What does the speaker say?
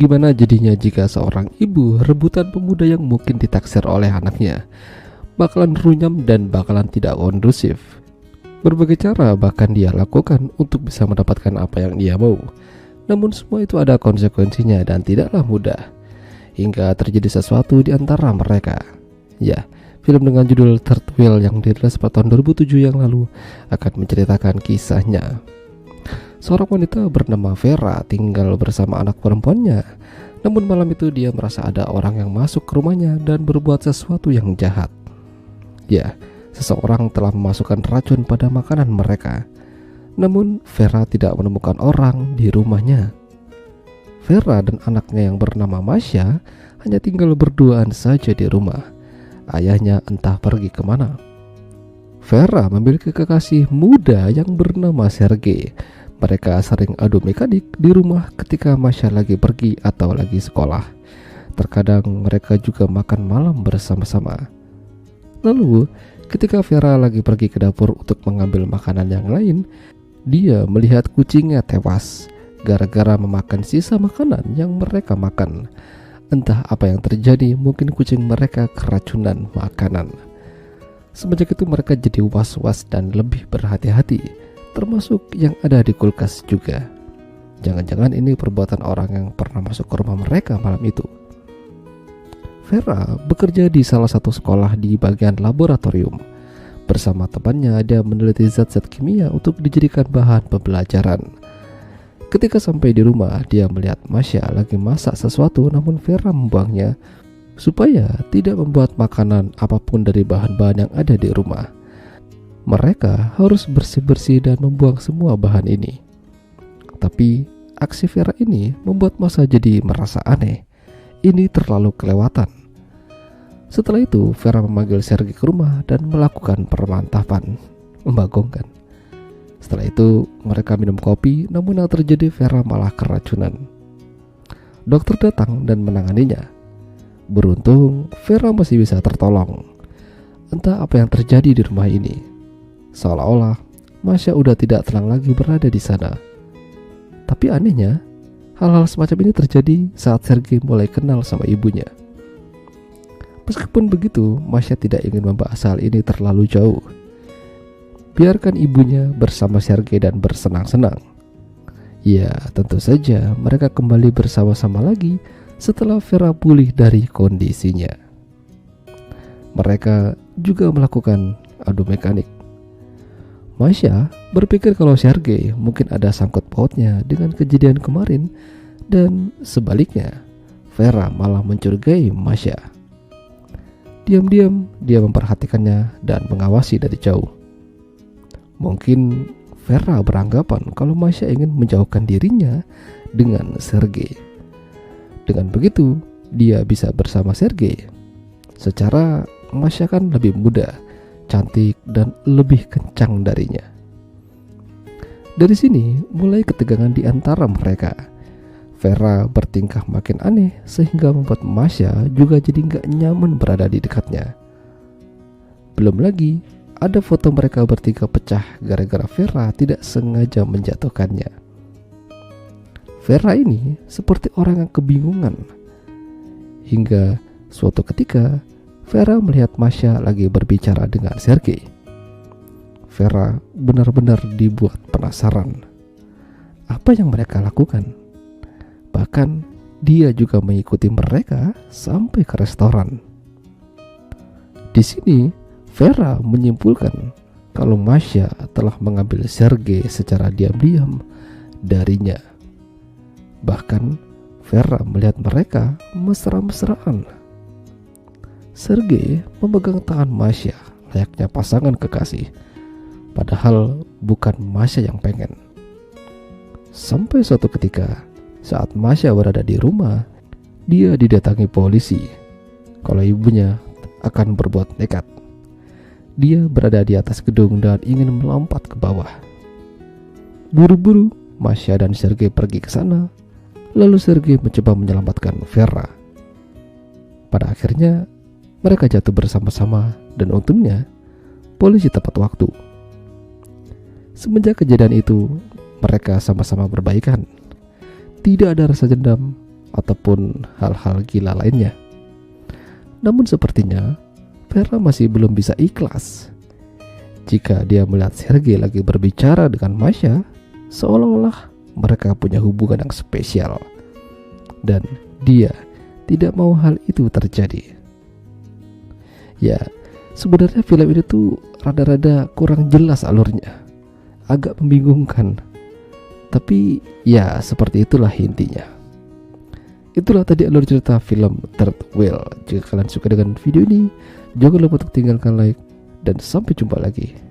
Gimana jadinya jika seorang ibu rebutan pemuda yang mungkin ditaksir oleh anaknya? Bakalan runyam dan bakalan tidak kondusif. Berbagai cara bahkan dia lakukan untuk bisa mendapatkan apa yang dia mau. Namun semua itu ada konsekuensinya dan tidaklah mudah. Hingga terjadi sesuatu di antara mereka. Ya, film dengan judul Third Wheel yang dirilis pada tahun 2007 yang lalu akan menceritakan kisahnya. Seorang wanita bernama Vera tinggal bersama anak perempuannya. Namun malam itu dia merasa ada orang yang masuk ke rumahnya dan berbuat sesuatu yang jahat. Ya, seseorang telah memasukkan racun pada makanan mereka. Namun Vera tidak menemukan orang di rumahnya. Vera dan anaknya yang bernama Masya hanya tinggal berduaan saja di rumah. Ayahnya entah pergi kemana. Vera memiliki kekasih muda yang bernama Sergei. Mereka sering adu mekanik di rumah ketika Masya lagi pergi atau lagi sekolah. Terkadang mereka juga makan malam bersama-sama. Lalu ketika Vera lagi pergi ke dapur untuk mengambil makanan yang lain, dia melihat kucingnya tewas gara-gara memakan sisa makanan yang mereka makan. Entah apa yang terjadi, mungkin kucing mereka keracunan makanan. Semenjak itu mereka jadi was-was dan lebih berhati-hati, termasuk yang ada di kulkas juga. Jangan-jangan ini perbuatan orang yang pernah masuk ke rumah mereka malam itu. Vera bekerja di salah satu sekolah di bagian laboratorium. Bersama temannya dia meneliti zat-zat kimia untuk dijadikan bahan pembelajaran. Ketika sampai di rumah, dia melihat Masya lagi masak sesuatu, namun Vera membuangnya supaya tidak membuat makanan apapun dari bahan-bahan yang ada di rumah. Mereka harus bersih-bersih dan membuang semua bahan ini. Tapi aksi Vera ini membuat Masya jadi merasa aneh. Ini terlalu kelewatan. Setelah itu Vera memanggil Sergei ke rumah dan melakukan pemantapan. Membagongkan. Setelah itu mereka minum kopi, namun yang terjadi Vera malah keracunan. Dokter datang dan menanganinya. Beruntung Vera masih bisa tertolong. Entah apa yang terjadi di rumah ini. Seolah-olah Masya udah tidak tenang lagi berada di sana. Tapi anehnya, hal-hal semacam ini terjadi saat Sergei mulai kenal sama ibunya. Meskipun begitu, Masya tidak ingin membahas hal ini terlalu jauh. Biarkan ibunya bersama Sergei dan bersenang-senang. Ya, tentu saja mereka kembali bersama-sama lagi setelah Vera pulih dari kondisinya. Mereka juga melakukan adu mekanik. Masya berpikir kalau Sergei mungkin ada sangkut pautnya dengan kejadian kemarin, dan sebaliknya Vera malah mencurigai Masya. Diam-diam dia memperhatikannya dan mengawasi dari jauh. Mungkin Vera beranggapan kalau Masya ingin menjauhkan dirinya dengan Sergei. Dengan begitu dia bisa bersama Sergei. Secara Masya kan lebih muda, cantik dan lebih kencang darinya. Dari sini mulai ketegangan di antara mereka. Vera bertingkah makin aneh sehingga membuat Masya juga jadi gak nyaman berada di dekatnya. Belum lagi ada foto mereka bertiga pecah gara-gara Vera tidak sengaja menjatuhkannya. Vera ini seperti orang yang kebingungan. Hingga suatu ketika Vera melihat Masya lagi berbicara dengan Sergei. Vera benar-benar dibuat penasaran. Apa yang mereka lakukan? Bahkan dia juga mengikuti mereka sampai ke restoran. Di sini Vera menyimpulkan kalau Masya telah mengambil Sergei secara diam-diam darinya. Bahkan Vera melihat mereka mesra-mesraan. Sergei memegang tangan Masya layaknya pasangan kekasih, padahal bukan Masya yang pengen. Sampai suatu ketika saat Masya berada di rumah, dia didatangi polisi kalau ibunya akan berbuat nekat. Dia berada di atas gedung dan ingin melompat ke bawah. Buru-buru Masya dan Sergei pergi ke sana. Lalu Sergei mencoba menyelamatkan Vera. Pada akhirnya mereka jatuh bersama-sama dan untungnya polisi tepat waktu. Semenjak kejadian itu mereka sama-sama berbaikan. Tidak ada rasa dendam, ataupun hal-hal gila lainnya. Namun sepertinya Vera masih belum bisa ikhlas jika dia melihat Sergei lagi berbicara dengan Masha seolah-olah mereka punya hubungan yang spesial, dan dia tidak mau hal itu terjadi. Ya, sebenarnya film ini tuh rada-rada kurang jelas alurnya, agak membingungkan. Tapi ya seperti itulah intinya. Itulah tadi alur cerita film Third Wheel. Jika kalian suka dengan video ini, jangan lupa untuk tinggalkan like, dan sampai jumpa lagi.